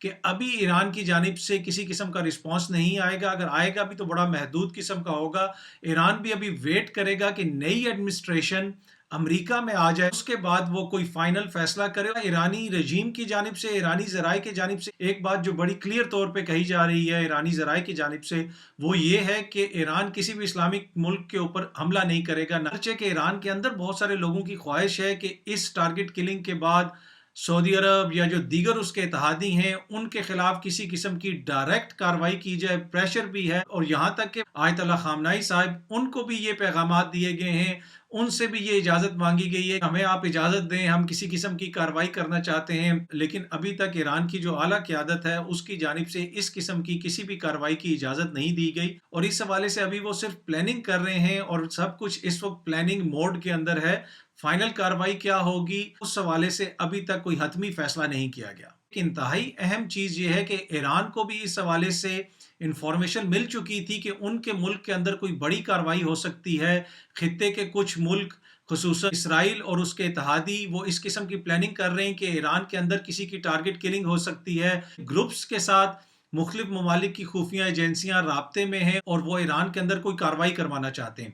کہ ابھی ایران کی جانب سے کسی قسم کا رسپانس نہیں آئے گا، اگر آئے گا بھی تو بڑا محدود قسم کا ہوگا۔ ایران بھی ابھی ویٹ کرے گا کہ نئی ایڈمنسٹریشن امریکہ میں آ جائے، اس کے بعد وہ کوئی فائنل فیصلہ کرے۔ ایرانی رجیم کی جانب سے، ایرانی ذرائع کی جانب سے ایک بات جو بڑی کلیئر طور پہ کہی جا رہی ہے ایرانی ذرائع کی جانب سے، وہ یہ ہے کہ ایران کسی بھی اسلامک ملک کے اوپر حملہ نہیں کرے گا، نرچہ کہ ایران کے اندر بہت سارے لوگوں کی خواہش ہے کہ اس ٹارگٹ کلنگ کے بعد سعودی عرب یا جو دیگر اس کے اتحادی ہیں ان کے خلاف کسی قسم کی ڈائریکٹ کارروائی کی جائے۔ پریشر بھی ہے، اور یہاں تک کہ آیت اللہ خامنائی صاحب، ان کو بھی یہ پیغامات دیے گئے ہیں، ان سے بھی یہ اجازت مانگی گئی ہے، ہمیں آپ اجازت دیں، ہم کسی قسم کی کارروائی کرنا چاہتے ہیں، لیکن ابھی تک ایران کی جو اعلیٰ قیادت ہے اس کی جانب سے اس قسم کی کسی بھی کارروائی کی اجازت نہیں دی گئی، اور اس حوالے سے ابھی وہ صرف پلاننگ کر رہے ہیں، اور سب کچھ اس وقت پلاننگ موڈ کے اندر ہے۔ فائنل کارروائی کیا ہوگی اس حوالے سے ابھی تک کوئی حتمی فیصلہ نہیں کیا گیا۔ انتہائی اہم چیز یہ ہے کہ ایران کو بھی اس حوالے سے انفارمیشن مل چکی تھی کہ ان کے ملک کے اندر کوئی بڑی کارروائی ہو سکتی ہے۔ خطے کے کچھ ملک خصوصاً اسرائیل اور اس کے اتحادی وہ اس قسم کی پلاننگ کر رہے ہیں کہ ایران کے اندر کسی کی ٹارگٹ کلنگ ہو سکتی ہے۔ گروپس کے ساتھ مختلف ممالک کی خفیہ ایجنسیاں رابطے میں ہیں اور وہ ایران کے اندر کوئی کارروائی کروانا چاہتے ہیں۔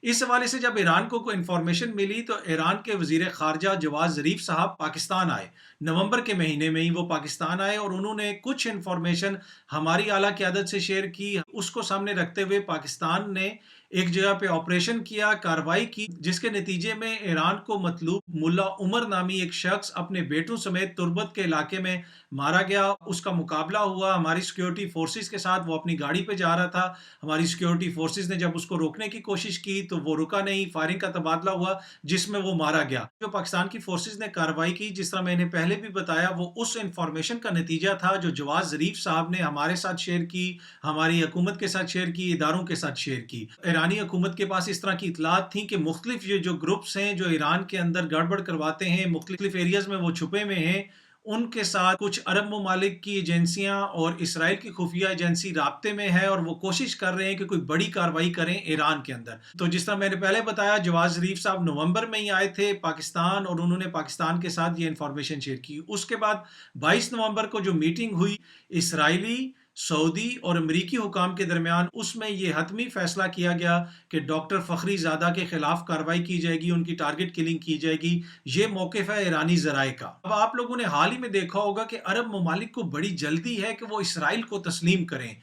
اس حوالے سے جب ایران کو کوئی انفارمیشن ملی تو ایران کے وزیر خارجہ جواد ظریف صاحب پاکستان آئے، نومبر کے مہینے میں ہی وہ پاکستان آئے، اور انہوں نے کچھ انفارمیشن ہماری اعلیٰ قیادت سے شیئر کی۔ اس کو سامنے رکھتے ہوئے پاکستان نے ایک جگہ پہ آپریشن کیا، کارروائی کی، جس کے نتیجے میں ایران کو مطلوب ملا عمر نامی ایک شخص اپنے بیٹوں سمیت تربت کے علاقے میں مارا گیا۔ اس کا مقابلہ ہوا ہماری سیکیورٹی فورسز کے ساتھ، وہ اپنی گاڑی پہ جا رہا تھا، ہماری سیکیورٹی فورسز نے جب اس کو روکنے کی کوشش کی تو وہ رکا نہیں، فائرنگ کا تبادلہ ہوا جس میں وہ مارا گیا۔ جو پاکستان کی فورسز نے کارروائی کی، جس طرح میں نے پہلے بھی بتایا، وہ اس انفارمیشن کا نتیجہ تھا جو جواد ظریف صاحب نے ہمارے ساتھ شیئر کی، ہماری حکومت کے ساتھ شیئر کی، اداروں کے ساتھ شیئر کی۔ ایرانی حکومت کے پاس اس طرح کی اطلاعات تھیں کہ مختلف یہ جو گروپس ہیں جو ایران کے اندر گڑبڑ کرواتے ہیں، مختلف ایریاز میں وہ چھپے ہوئے ہیں، ان کے ساتھ کچھ عرب ممالک کی ایجنسیاں اور اسرائیل کی خفیہ ایجنسی رابطے میں ہے، اور وہ کوشش کر رہے ہیں کہ کوئی بڑی کارروائی کریں ایران کے اندر۔ تو جس طرح میں نے پہلے بتایا، جواد ظریف صاحب نومبر میں ہی آئے تھے پاکستان، اور انہوں نے پاکستان کے ساتھ یہ انفارمیشن شیئر کی۔ اس کے بعد 22 نومبر کو جو میٹنگ ہوئی اسرائیلی، سعودی اور امریکی حکام کے درمیان، اس میں یہ حتمی فیصلہ کیا گیا کہ ڈاکٹر فخری زادہ کے خلاف کارروائی کی جائے گی، ان کی ٹارگٹ کلنگ کی جائے گی۔ یہ موقف ہے ایرانی ذرائع کا۔ اب آپ لوگوں نے حال ہی میں دیکھا ہوگا کہ عرب ممالک کو بڑی جلدی ہے کہ وہ اسرائیل کو تسلیم کریں۔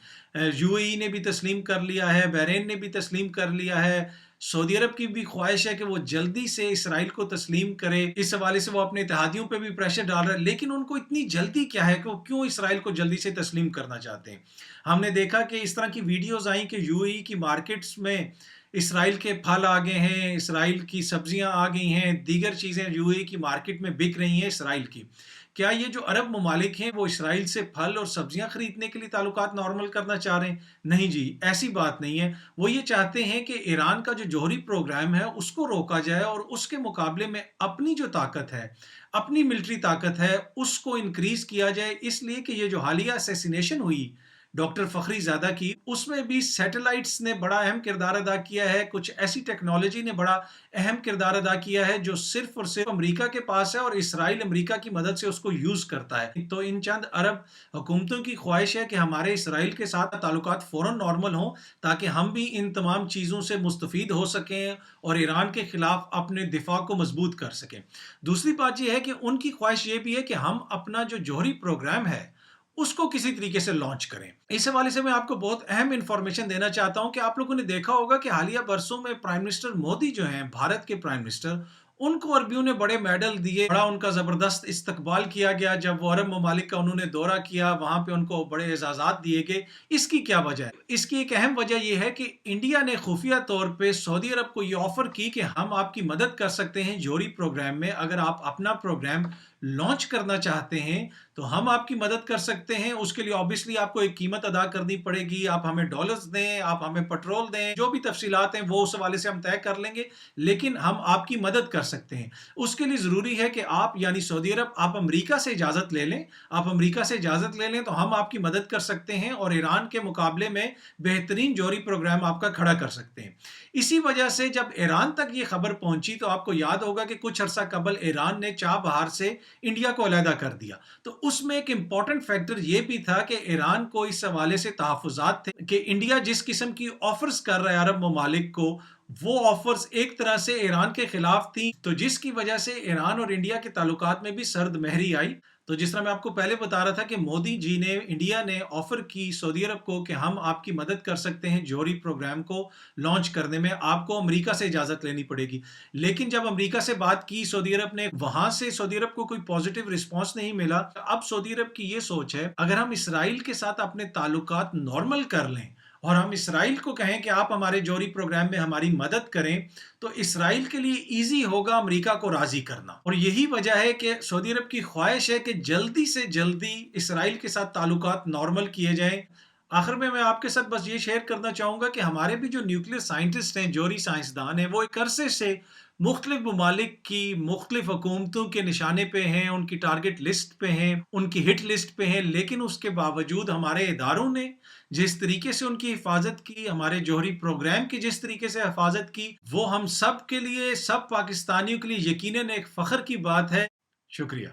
یو اے ای نے بھی تسلیم کر لیا ہے، بحرین نے بھی تسلیم کر لیا ہے، سعودی عرب کی بھی خواہش ہے کہ وہ جلدی سے اسرائیل کو تسلیم کرے۔ اس حوالے سے وہ اپنے اتحادیوں پہ بھی پریشر ڈال رہا ہے، لیکن ان کو اتنی جلدی کیا ہے کہ وہ کیوں اسرائیل کو جلدی سے تسلیم کرنا چاہتے ہیں؟ ہم نے دیکھا کہ اس طرح کی ویڈیوز آئیں کہ یو اے ای کی مارکیٹس میں اسرائیل کے پھل آ گئے ہیں، اسرائیل کی سبزیاں آ گئی ہیں، دیگر چیزیں یو اے ای کی مارکیٹ میں بک رہی ہیں اسرائیل کی۔ کیا یہ جو عرب ممالک ہیں وہ اسرائیل سے پھل اور سبزیاں خریدنے کے لیے تعلقات نارمل کرنا چاہ رہے ہیں؟ نہیں جی، ایسی بات نہیں ہے۔ وہ یہ چاہتے ہیں کہ ایران کا جو جوہری پروگرام ہے اس کو روکا جائے، اور اس کے مقابلے میں اپنی جو طاقت ہے، اپنی ملٹری طاقت ہے، اس کو انکریز کیا جائے۔ اس لیے کہ یہ جو حالیہ اسیسینیشن ہوئی ڈاکٹر فخری زادہ کی، اس میں بھی سیٹلائٹس نے بڑا اہم کردار ادا کیا ہے، کچھ ایسی ٹیکنالوجی نے بڑا اہم کردار ادا کیا ہے جو صرف اور صرف امریکہ کے پاس ہے، اور اسرائیل امریکہ کی مدد سے اس کو یوز کرتا ہے۔ تو ان چند عرب حکومتوں کی خواہش ہے کہ ہمارے اسرائیل کے ساتھ تعلقات فوراً نارمل ہوں، تاکہ ہم بھی ان تمام چیزوں سے مستفید ہو سکیں اور ایران کے خلاف اپنے دفاع کو مضبوط کر سکیں۔ دوسری بات یہ ہے کہ ان کی خواہش یہ بھی ہے کہ ہم اپنا جو جوہری پروگرام ہے اس کو کسی طریقے سے لانچ کریں۔ اس حوالے سے میں آپ کو بہت اہم انفارمیشن دینا چاہتا ہوں کہ آپ لوگوں نے دیکھا ہوگا کہ حالیہ برسوں میں پرائم منسٹر مودی جو ہیں، بھارت کے پرائم منسٹر، ان کو عربیوں نے بڑے میڈل دیے، بڑا ان کا زبردست استقبال کیا گیا۔ جب وہ عرب ممالک کا انہوں نے دورہ کیا، وہاں پہ ان کو بڑے اعزازات دیے گئے۔ اس کی کیا وجہ ہے؟ اس کی ایک اہم وجہ یہ ہے کہ انڈیا نے خفیہ طور پہ سعودی عرب کو یہ آفر کی کہ ہم آپ کی مدد کر سکتے ہیں جوہری پروگرام میں، اگر آپ اپنا پروگرام لانچ کرنا چاہتے ہیں تو ہم آپ کی مدد کر سکتے ہیں۔ اس کے لیے obviously آپ کو ایک قیمت ادا کرنی پڑے گی، آپ ہمیں ڈالرز دیں، آپ ہمیں پیٹرول دیں، جو بھی تفصیلات ہیں وہ اس حوالے سے ہم طے کر لیں گے، لیکن ہم آپ کی مدد کر سکتے ہیں۔ اس کے لیے ضروری ہے کہ آپ یعنی سعودی عرب، آپ امریکہ سے اجازت لے لیں، آپ امریکہ سے اجازت لے لیں تو ہم آپ کی مدد کر سکتے ہیں، اور ایران کے مقابلے میں بہترین جوہری پروگرام آپ کا کھڑا کر سکتے ہیں۔ اسی وجہ سے جب ایران تک یہ خبر پہنچی تو آپ کو یاد ہوگا کہ کچھ عرصہ قبل ایران نے چابہار سے انڈیا کو علیحدہ کر دیا۔ تو اس میں ایک امپورٹنٹ فیکٹر یہ بھی تھا کہ ایران کو اس حوالے سے تحفظات تھے کہ انڈیا جس قسم کی آفرز کر رہا ہے عرب ممالک کو، وہ آفرز ایک طرح سے ایران کے خلاف تھیں، تو جس کی وجہ سے ایران اور انڈیا کے تعلقات میں بھی سرد مہری آئی۔ تو جس طرح میں آپ کو پہلے بتا رہا تھا کہ مودی جی نے، انڈیا نے آفر کی سعودی عرب کو کہ ہم آپ کی مدد کر سکتے ہیں جوہری پروگرام کو لانچ کرنے میں، آپ کو امریکہ سے اجازت لینی پڑے گی۔ لیکن جب امریکہ سے بات کی سعودی عرب نے، وہاں سے سعودی عرب کو کوئی پازیٹیو رسپانس نہیں ملا۔ اب سعودی عرب کی یہ سوچ ہے اگر ہم اسرائیل کے ساتھ اپنے تعلقات نارمل کر لیں اور ہم اسرائیل کو کہیں کہ آپ ہمارے جوہری پروگرام میں ہماری مدد کریں، تو اسرائیل کے لیے ایزی ہوگا امریکہ کو راضی کرنا۔ اور یہی وجہ ہے کہ سعودی عرب کی خواہش ہے کہ جلدی سے جلدی اسرائیل کے ساتھ تعلقات نارمل کیے جائیں۔ آخر میں آپ کے ساتھ بس یہ شیئر کرنا چاہوں گا کہ ہمارے بھی جو نیوکلیر سائنٹسٹ ہیں، جوہری سائنسدان ہیں، وہ ایک عرصے سے مختلف ممالک کی مختلف حکومتوں کے نشانے پہ ہیں، ان کی ٹارگٹ لسٹ پہ ہیں، ان کی ہٹ لسٹ پہ ہیں، لیکن اس کے باوجود ہمارے اداروں نے جس طریقے سے ان کی حفاظت کی، ہمارے جوہری پروگرام کی جس طریقے سے حفاظت کی، وہ ہم سب کے لیے، سب پاکستانیوں کے لیے یقیناً ایک فخر کی بات ہے۔ شکریہ۔